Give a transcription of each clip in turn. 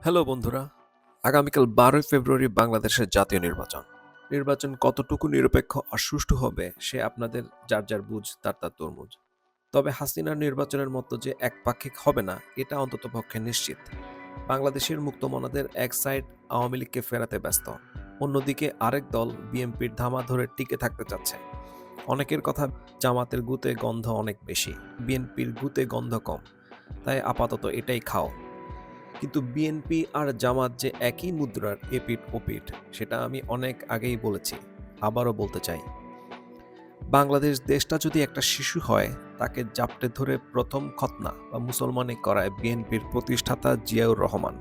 Hello বন্ধুরা, আগামীকাল 12ই ফেব্রুয়ারি বাংলাদেশের জাতীয় নির্বাচন। নির্বাচন কতটুকু নিরপেক্ষ আর সুষ্ঠু হবে সে আপনাদের যার যার বুঝ তার তার তরমুজ। তবে হাসিনার নির্বাচনের মতো যে একপাক্ষিক হবে না এটা অন্ততপক্ষে নিশ্চিত। বাংলাদেশের মুক্তমনাদের এক সাইড আওয়ামী লীগকে ফেরাতে ব্যস্ত, অন্যদিকে আরেক দল বিএনপির ধামা ধরে টিকে থাকতে চাচ্ছে। অনেকের কথা জামাতের গুতে গন্ধ অনেক বেশি, বিএনপির গুতে গন্ধ কম, তাই আপাতত এটাই খাও। কিন্তু বিএনপি আর জামাত যে একই মুদ্রার এপিঠ ওপিঠ সেটা আমি অনেক আগেই বলেছি, আবারও বলতে চাই। বাংলাদেশ দেশটা যদি একটা শিশু হয়, তাকে জাপটে ধরে প্রথম খতনা বা মুসলমানি করায় বিএনপির প্রতিষ্ঠাতা জিয়াউর রহমান,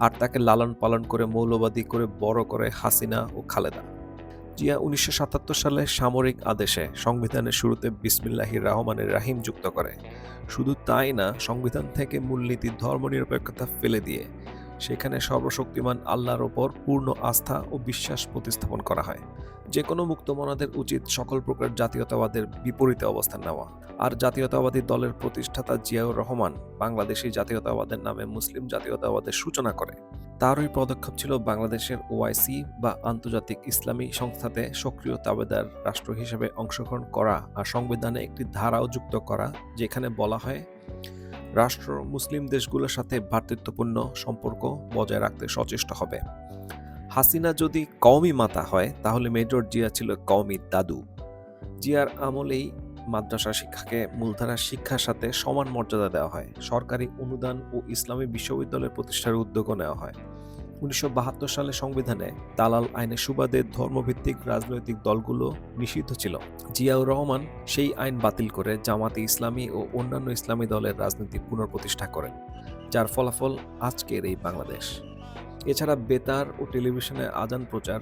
আর তাকে লালন পালন করে মৌলবাদী করে বড় করে হাসিনা ও খালেদা। জিয়া 1977 সালে সামরিক আদেশে সংবিধানের শুরুতে বিসমিল্লাহির রহমানির রাহিম যুক্ত করে। শুধু তাই না, সংবিধান থেকে মূলনীতি ধর্মনিরপেক্ষতা ফেলে দিয়ে সেখানে সর্বশক্তিমান আল্লাহর ওপর পূর্ণ আস্থা ও বিশ্বাস প্রতিস্থাপন করা হয়। যে কোনো মুক্তমনাদের উচিত সকল প্রকার জাতীয়তাবাদের বিপরীতে অবস্থান নেওয়া। আর জাতীয়তাবাদী দলের প্রতিষ্ঠাতা জিয়াউর রহমান বাংলাদেশি জাতীয়তাবাদের নামে মুসলিম জাতীয়তাবাদের সূচনা করে। তারই পদক্ষেপ ছিল বাংলাদেশের ওআইসি বা আন্তর্জাতিক ইসলামী সংস্থাতে সক্রিয় তাবেদার রাষ্ট্র হিসেবে অংশগ্রহণ করা আর সংবিধানে একটি ধারাও যুক্ত করা, যেখানে বলা হয় রাষ্ট্র মুসলিম দেশগুলোর সাথে ভ্রাতৃত্বপূর্ণ সম্পর্ক বজায় রাখতে সচেষ্ট হবে। হাসিনা যদি কওমি মাতা হয়, তাহলে মেজর জিয়া ছিল কওমি দাদু। জিয়ার আমলেই মাদ্রাসা শিক্ষাকে মূলধারার শিক্ষার সাথে সমান মর্যাদা দেওয়া হয়, সরকারি অনুদান ও ইসলামী বিশ্ববিদ্যালয় প্রতিষ্ঠার উদ্যোগও নেওয়া হয়। 1972 সালে সংবিধানে দালাল আইনের সুবাদে ধর্মভিত্তিক রাজনৈতিক দলগুলো নিষিদ্ধ ছিল। জিয়াউর রহমান সেই আইন বাতিল করে জামাতে ইসলামী ও অন্যান্য ইসলামী দলের রাজনীতি পুনঃপ্রতিষ্ঠা করেন, যার ফলাফল আজকের এই বাংলাদেশ। এছাড়া বেতার ও টেলিভিশনে আজান প্রচার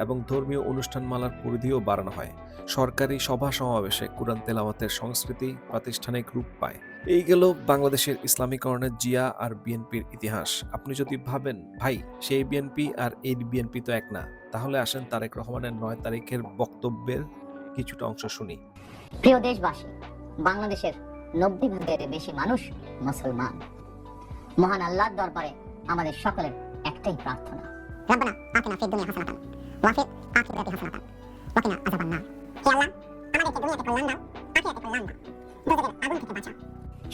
এবং ধর্মীয় অনুষ্ঠানমালার পরিধিও বাড়ানো হয়। সরকারি সভা সমাবেশে কুরআন তেলাওয়াতের সংস্কৃতি প্রাতিষ্ঠানিক রূপ পায়। এই গেল বাংলাদেশের ইসলামীকরণের জিয়া আর বিএনপির ইতিহাস। আপনি যদি ভাবেন ভাই সেই বিএনপি আর এই বিএনপি তো এক না, তাহলে আসেন তারেক রহমানের 9 তারিখের বক্তব্যের কিছুটা অংশ শুনি। প্রিয় দেশবাসী, বাংলাদেশের 90% বেশি মানুষ মুসলমান। মহান আল্লাহর দরবারে আমাদের সকলের একটাই প্রার্থনা, ربنا آتنا في الدنيا حسنة وفي الآخرة حسنة وقنا عذاب النار। হে আল্লাহ, আমাদেরকে দুনিয়াতে কল্যাণ দাও, আখিরাতে কল্যাণ দাও, দোজখের আগুন থেকে বাঁচাও।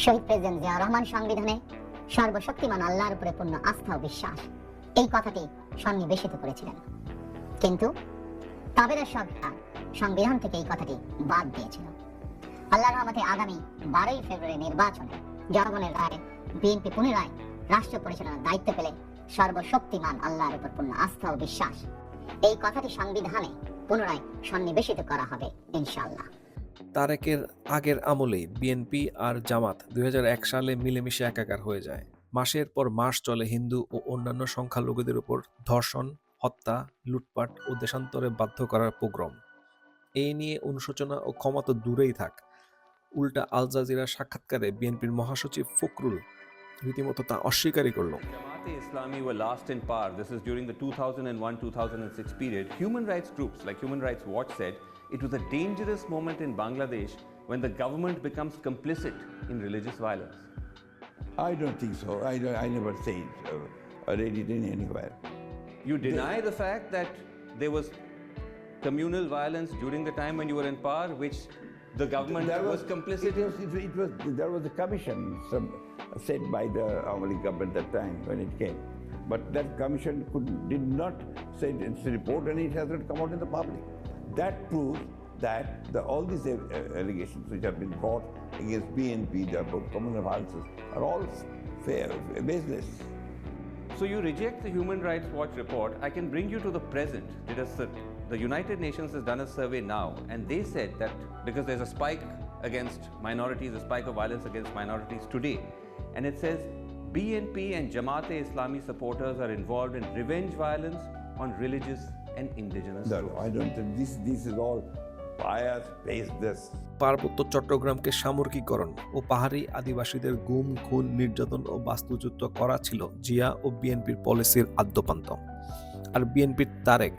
শহীদ প্রেসিডেন্ট জিয়াউর রহমান সংবিধানে সর্বশক্তিমান আল্লাহর উপরে পূর্ণ আস্থা ও বিশ্বাস এই কথাটি সন্নিবেশিত করেছিলেন, কিন্তু তাবেদার সরকার সংবিধান থেকে এই কথাটি বাদ দিয়েছিল। আল্লাহর রহমতে আগামী 12ই ফেব্রুয়ারি নির্বাচনে জনগণের রায়ে বিএনপি পুনরায় রাষ্ট্র পরিচালনার দায়িত্ব পেলে সর্বশক্তিমান আল্লাহর উপর পূর্ণ আস্থা ও বিশ্বাস এই কথাটি সংবিধানে পুনরায় সন্নিবেশিত করা হবে ইনশাআল্লাহ। তারেকের আগের আমলেই বিএনপি আর জামাত 2001 সালে মিলেমিশে একাকার হয়ে যায়। মাসের পর মাস চলে হিন্দু ও অন্যান্য সংখ্যালঘুদের উপর ধর্ষণ, হত্যা, লুটপাট ও দেশান্তরে বাধ্য করার পোগ্রম। এই নিয়ে অনুশোচনা ও ক্ষমা তো দূরেই থাক, উল্টা আল জাজিরার সাক্ষাৎকারে বিএনপির মহাসচিব ফখরুল রীতিমতো তা অস্বীকারই করল। Jamaat-e-Islami were last in power. This is during the 2001-2006 period. Human rights groups like Human Rights Watch said it was a dangerous moment in Bangladesh when the government becomes complicit in religious violence. I don't think so. I never say it or read it in anywhere. You deny the fact that there was communal violence during the time when you were in power, which the government was complicit in? There was a commission set by the Awali government at that time when it came. But that commission did not say its report, and it has not come out in the public. That proves that all these allegations which have been brought against BNP, about communal violences, are all baseless. So you reject the Human Rights Watch report. I can bring you to the present. The United Nations has done a survey now, and they said that because there's a spike against minorities, a spike of violence against minorities today, and it says BNP and Jamaat-e-Islami supporters are involved in revenge violence on religious and indigenous groups. No, I don't think this is all bias based this. পার্বত্য চট্টগ্রামকে সামরিকীকরণ ও পাহাড়ি আদিবাসীদের গুম, খুন, নির্যাতন ও বাস্তুচ্যুত করা ছিল জিয়া ও বিএনপির পলিসির আদ্যপান্ত। আর বিএনপির তারেক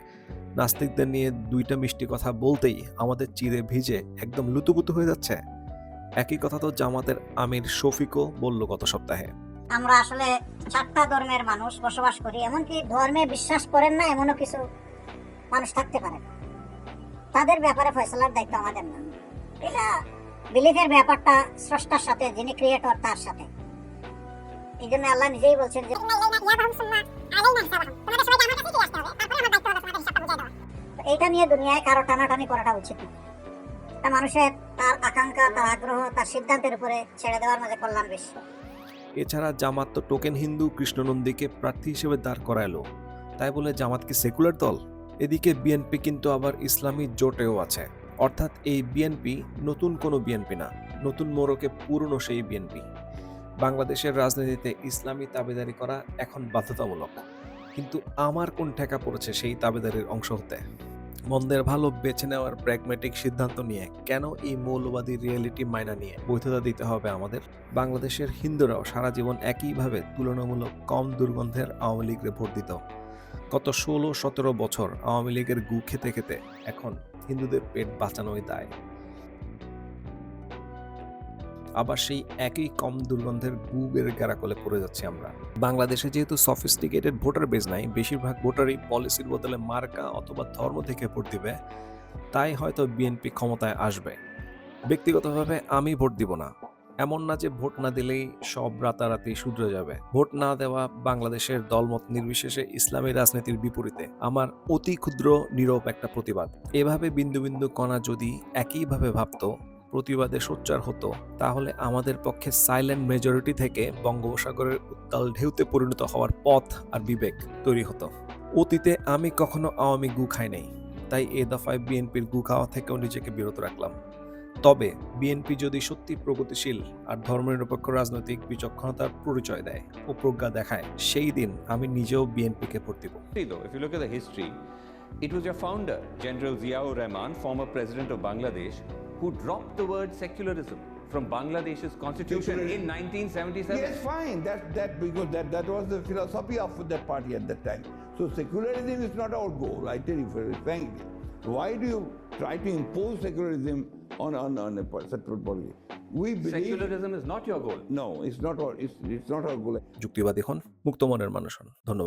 নাস্তিকদের নিয়ে দুইটা মিষ্টি কথা বলতেই আমাদের চিরে ভিজে একদম লুতুপুতু হয়ে যাচ্ছে। একই কথা তো জামাতের আমির শফিকও বলল গত সপ্তাহে। আমরা আসলে 4টা ধর্মের মানুষ বসবাস করি, এমনকি ধর্মে বিশ্বাস করেন না এমনও কিছু মানুষ থাকতে পারে। তাদের ব্যাপারে ফয়সালার দায়িত্ব আমাদের না। এটা বিলিফের ব্যাপারটা স্রষ্টার সাথে, যিনি ক্রিয়েটর তার সাথে। এই জন্য আল্লাহ নিজেই বলছেন যে এইটা নিয়ে দুনিয়ায় কারো টানাটানি করাটা উচিত না। এটা মানুষের তার আকাঙ্ক্ষা, তার আগ্রহ, তার সিদ্ধান্তের উপরে ছেড়ে দেওয়ার মাঝে কল্যাণ বেশি। এছাড়া জামাত তো টোকেন হিন্দু কৃষ্ণনন্দীকে প্রার্থী হিসেবে দাঁড় করালো, তাই বলে জামাত কি সেকুলার দল? এদিকে বিএনপি কিন্তু আবার ইসলামী জোটেও আছে, অর্থাৎ এই বিএনপি নতুন কোনো বিএনপি না, নতুন মোড়কে পুরনো সেই বিএনপি। বাংলাদেশের রাজনীতিতে ইসলামী তাবেদারি করা এখন বাধ্যতামূলক, কিন্তু আমার কোন ঠেকা পড়েছে সেই তাবেদারির অংশ হতে? মন্দের ভালো বেছে নেওয়ার প্র্যাগম্যাটিক সিদ্ধান্ত নিয়ে কেন এই মৌলবাদী রিয়েলিটি মাইনা নিয়ে বৈধতা দিতে হবে আমাদের? বাংলাদেশের হিন্দুরাও সারা জীবন একইভাবে তুলনামূলক কম দুর্গন্ধের আওয়ামী লীগরে ভোট দিত। গত 16-17 বছর আওয়ামী লীগের গু খেতে খেতে এখন হিন্দুদের পেট বাঁচানোই দায়। আবার সেই একই কম দুর্গন্ধের গুগের গ্যারাকলে পড়ে যাচ্ছি আমরা। বাংলাদেশে যেহেতু সফিস্টিকেটেড ভোটার বেস নাই, বেশিরভাগ ভোটারই পলিসির বদলে মার্কা অথবা ধর্ম থেকে ভোট দিবে, তাই হয়তো বিএনপি ক্ষমতায় আসবে। ব্যক্তিগতভাবে আমি ভোট দিব না, এমন না যে ভোট না দিলেই সব রাতারাতি শুধরে যাবে। ভোট না দেওয়া বাংলাদেশের দলমত নির্বিশেষে ইসলামী রাজনীতির বিপরীতে আমার অতি ক্ষুদ্র নীরব একটা প্রতিবাদ। এভাবে বিন্দু বিন্দু কণা যদি একইভাবে ভাবতো, প্রতিবাদে সোচ্চার হতো, তাহলে আমাদের পক্ষে সাইলেন্ট মেজরিটি থেকে বঙ্গোপসাগরের উত্তাল ঢেউতে পরিণত হওয়ার পথ আর বিবেক তৈরি হতো। অতীতে আমি কখনো আওয়ামী গু খাই নাই, তাই এ দফায় বিএনপির গু খাওয়া থেকেও নিজেকে বিরত রাখলাম। তবে বিএনপি যদি সত্যি প্রগতিশীল আর ধর্মনিরপেক্ষ রাজনৈতিক বিচক্ষণতার পরিচয় দেয় ও প্রজ্ঞা দেখায়, সেই দিন আমি নিজেও বিএনপিকে ভোট দিব। Though, if you look at the history, it was your founder, General Ziaur Rahman, former president of Bangladesh, who dropped the word secularism from Bangladesh's constitution in 1977. Yes, fine. Because that was the philosophy of that party at that time. So secularism is not our goal. I tell you very frankly. Why do you try to impose secularism on a separate party? We believe Secularism is not your goal. no, it's not our goal. যুক্তিবাদী হন, মুক্ত মনের মানুষ হন। ধন্যবাদ।